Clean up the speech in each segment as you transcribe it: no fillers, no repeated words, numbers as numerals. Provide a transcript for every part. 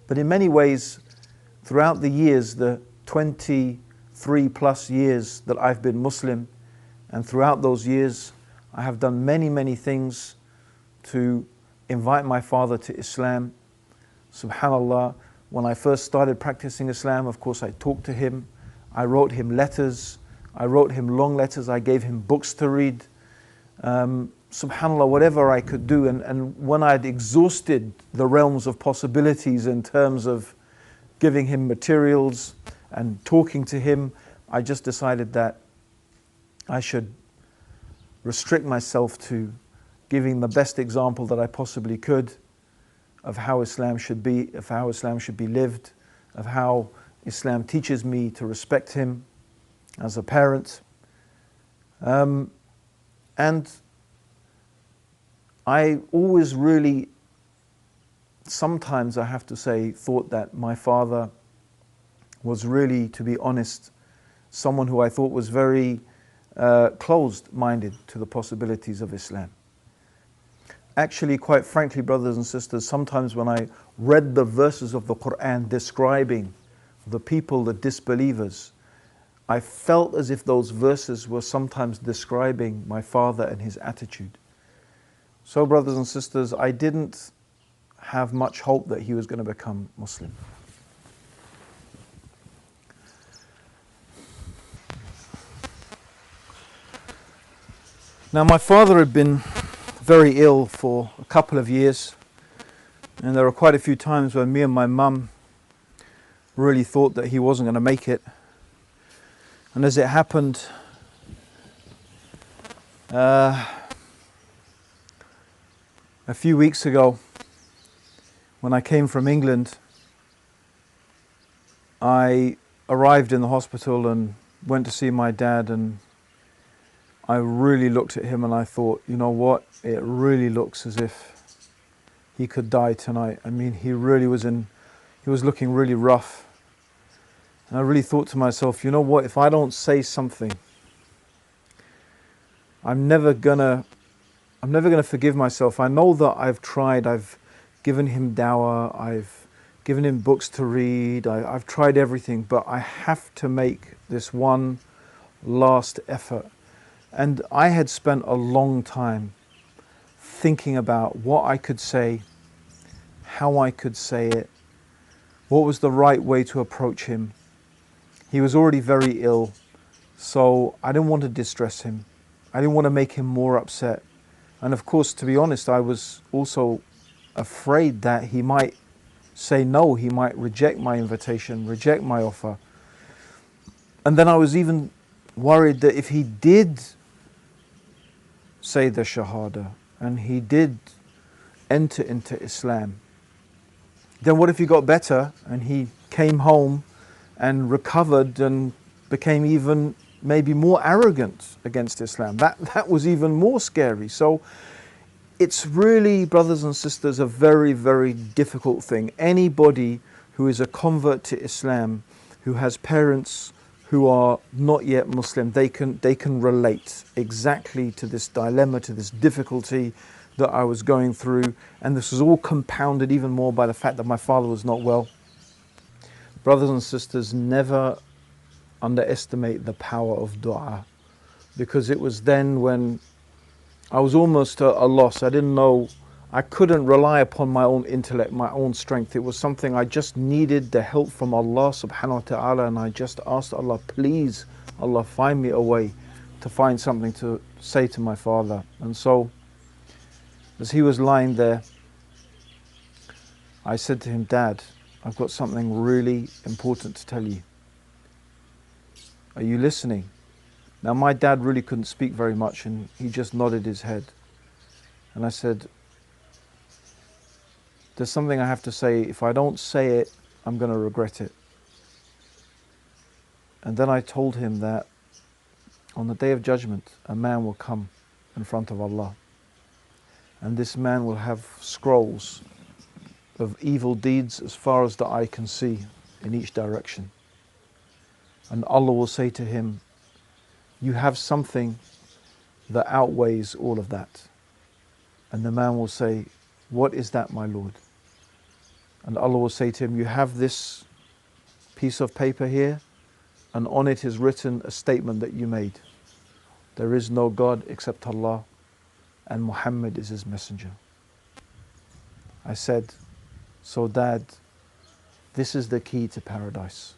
But in many ways, throughout the years, the 23 plus years that I've been Muslim, and throughout those years, I have done many, many things to invite my father to Islam. SubhanAllah, when I first started practicing Islam, of course I talked to him, I wrote him letters, I wrote him long letters, I gave him books to read. SubhanAllah, whatever I could do, and when I'd exhausted the realms of possibilities in terms of giving him materials and talking to him, I just decided that I should restrict myself to giving the best example that I possibly could of how Islam should be, of how Islam should be lived, of how Islam teaches me to respect him as a parent. And I always really, sometimes I have to say, thought that my father was really, to be honest, someone who I thought was very closed-minded to the possibilities of Islam. Actually, quite frankly, brothers and sisters, sometimes when I read the verses of the Quran describing the people, the disbelievers, I felt as if those verses were sometimes describing my father and his attitude. So, brothers and sisters, I didn't have much hope that he was going to become Muslim. Now, my father had been very ill for a couple of years, and there were quite a few times when me and my mum really thought that he wasn't going to make it. And as it happened, a few weeks ago, when I came from England, I arrived in the hospital and went to see my dad, and I really looked at him and I thought, you know what, it really looks as if he could die tonight. I mean, he was looking really rough. And I really thought to myself, you know what, if I don't say something, I'm never gonna forgive myself. I know that I've tried, I've given him dawah, I've given him books to read, I've tried everything, but I have to make this one last effort. And I had spent a long time thinking about what I could say, how I could say it, what was the right way to approach him. He was already very ill, so I didn't want to distress him. I didn't want to make him more upset. And of course, to be honest, I was also afraid that he might say no, he might reject my invitation, reject my offer. And then I was even worried that if he did say the Shahada and he did enter into Islam, then what if he got better and he came home and recovered and became even maybe more arrogant against Islam? That was even more scary. So it's really, brothers and sisters, a very, very difficult thing. Anybody who is a convert to Islam, who has parents who are not yet Muslim, they can relate exactly to this dilemma, to this difficulty that I was going through. And this was all compounded even more by the fact that my father was not well. Brothers and sisters, never underestimate the power of dua, because it was then when I was almost at a loss. I didn't know, I couldn't rely upon my own intellect, my own strength. It was something I just needed the help from Allah subhanahu wa ta'ala, and I just asked Allah, please, Allah, find me a way to find something to say to my father. And so, as he was lying there, I said to him, Dad, I've got something really important to tell you. Are you listening? Now, my dad really couldn't speak very much, and he just nodded his head. And I said, there's something I have to say. If I don't say it, I'm going to regret it. And then I told him that on the Day of Judgment, a man will come in front of Allah. And this man will have scrolls of evil deeds as far as the eye can see in each direction. And Allah will say to him, you have something that outweighs all of that. And the man will say, what is that, my Lord? And Allah will say to him, you have this piece of paper here, and on it is written a statement that you made. There is no God except Allah, and Muhammad is his messenger. I said, so Dad, this is the key to paradise.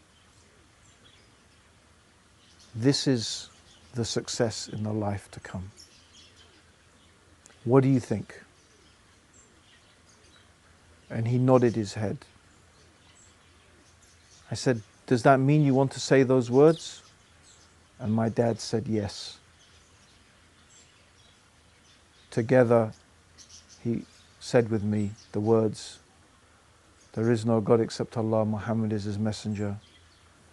This is the success in the life to come. What do you think? And he nodded his head. I said, does that mean you want to say those words? And my dad said yes. Together, he said with me the words, there is no God except Allah, Muhammad is his messenger.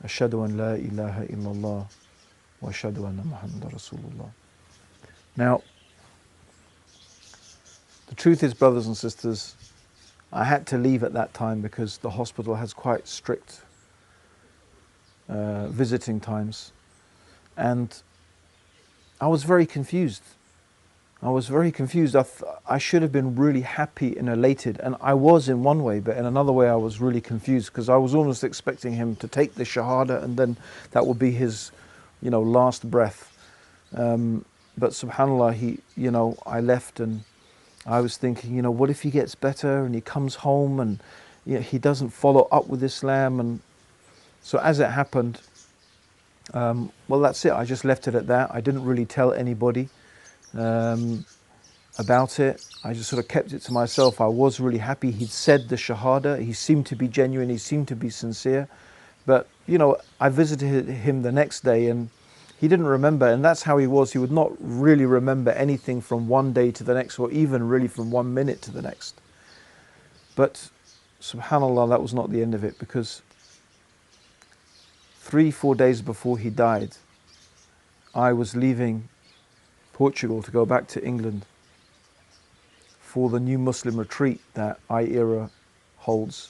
Ashhadu an la ilaha illallah wa ashhadu anna Muhammadan Rasulullah. Now, the truth is, brothers and sisters, I had to leave at that time because the hospital has quite strict visiting times. And I was very confused. I should have been really happy and elated, and I was in one way, but in another way I was really confused because I was almost expecting him to take the Shahada and then that would be his, last breath. But subhanAllah, I left and I was thinking, what if he gets better and he comes home and he doesn't follow up with Islam? And so as it happened, well, that's it. I just left it at that. I didn't really tell anybody about it. I just sort of kept it to myself. I was really happy he'd said the Shahada. He seemed to be genuine. He seemed to be sincere. But, I visited him the next day and he didn't remember. And that's how he was. He would not really remember anything from one day to the next, or even really from 1 minute to the next. But subhanAllah, that was not the end of it, because 3-4 days before he died, I was leaving Portugal to go back to England for the new Muslim retreat that iERA holds.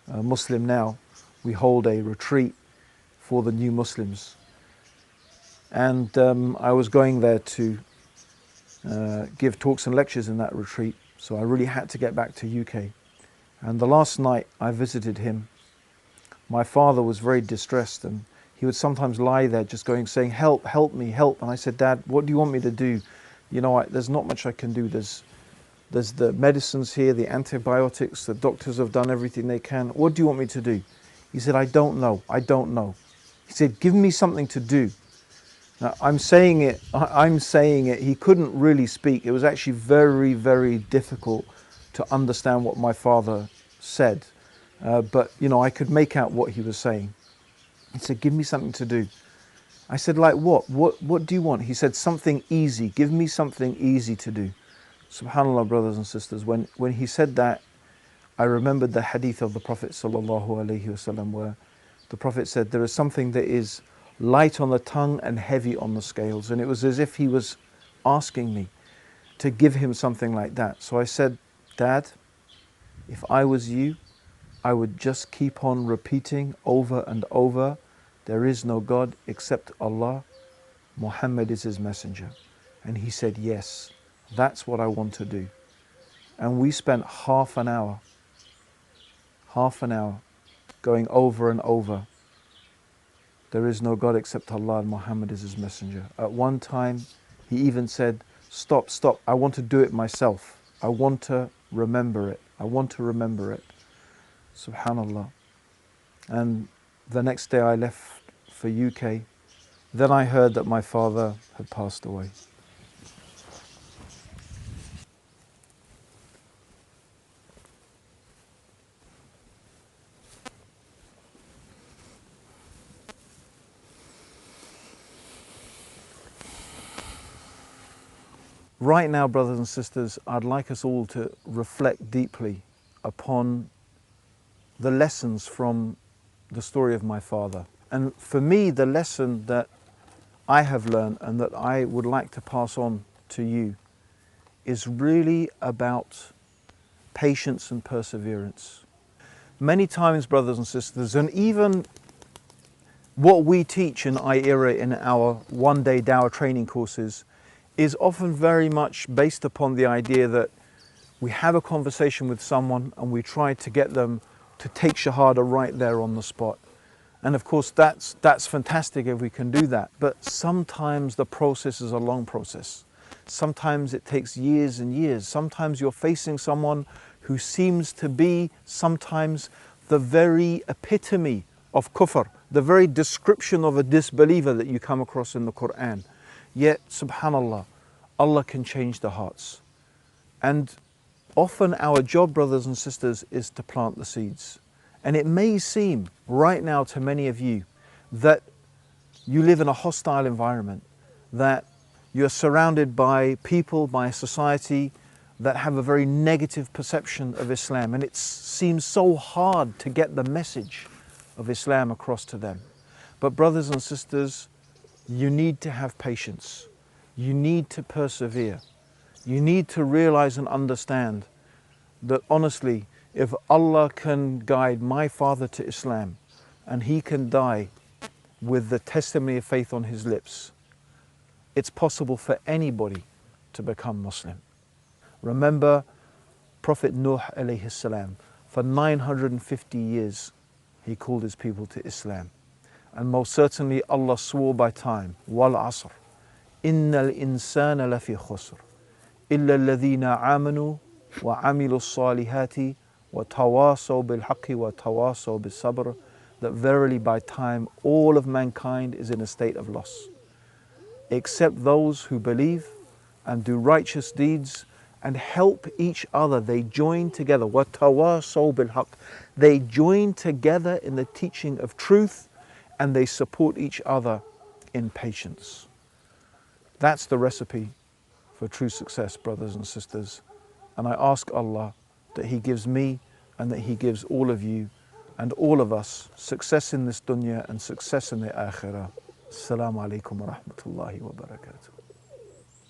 Muslim Now, we hold a retreat for the new Muslims. And I was going there to give talks and lectures in that retreat, so I really had to get back to UK. And the last night I visited him, my father was very distressed, and he would sometimes lie there just saying, help, help me, help. And I said, Dad, what do you want me to do? There's not much I can do. There's the medicines here, the antibiotics, the doctors have done everything they can. What do you want me to do? He said, I don't know. He said, give me something to do. Now, I'm saying it. He couldn't really speak. It was actually very, very difficult to understand what my father said. But, I could make out what he was saying. He said, give me something to do. I said, like what? What do you want? He said, something easy. Give me something easy to do. SubhanAllah, brothers and sisters, when he said that, I remembered the hadith of the Prophet ﷺ, where the Prophet said, there is something that is light on the tongue and heavy on the scales. And it was as if he was asking me to give him something like that. So I said, Dad, if I was you, I would just keep on repeating over and over, there is no God except Allah, Muhammad is his messenger. And he said, yes, that's what I want to do. And we spent half an hour going over and over, there is no God except Allah and Muhammad is his messenger. At one time, he even said, stop, I want to do it myself. I want to remember it. Subhanallah. And the next day I left for UK. Then I heard that my father had passed away. Right now, brothers and sisters, I'd like us all to reflect deeply upon the lessons from the story of my father. And for me, the lesson that I have learned and that I would like to pass on to you is really about patience and perseverance. Many times, brothers and sisters, and even what we teach in iERA in our one-day Dawah training courses is often very much based upon the idea that we have a conversation with someone and we try to get them to take Shahada right there on the spot. And of course, that's fantastic if we can do that. But sometimes the process is a long process. Sometimes it takes years and years. Sometimes you're facing someone who seems to be sometimes the very epitome of kufr, the very description of a disbeliever that you come across in the Quran. Yet, subhanallah, Allah can change the hearts. And often our job, brothers and sisters, is to plant the seeds. And it may seem right now to many of you that you live in a hostile environment, that you're surrounded by people, by a society that have a very negative perception of Islam, and it seems so hard to get the message of Islam across to them. But brothers and sisters, you need to have patience. You need to persevere. You need to realize and understand that honestly, if Allah can guide my father to Islam and he can die with the testimony of faith on his lips, it's possible for anybody to become Muslim. Remember Prophet Nuh alayhi salam, for 950 years he called his people to Islam. And most certainly Allah swore by time, wal asr, innal insana lafi khusr, illa alladhina amanu wa amilu salihati wa tawasaw bil haqqi wa tawasaw bis sabr, that verily by time all of mankind is in a state of loss, except those who believe and do righteous deeds and help each other. They join together. وَتَوَاصَوْا بِالْحَقِّ. They join together in the teaching of truth and they support each other in patience. That's the recipe for true success, brothers and sisters. And I ask Allah that He gives me and that He gives all of you and all of us success in this dunya and success in the akhirah. Assalamu alaikum wa rahmatullahi wa barakatuh.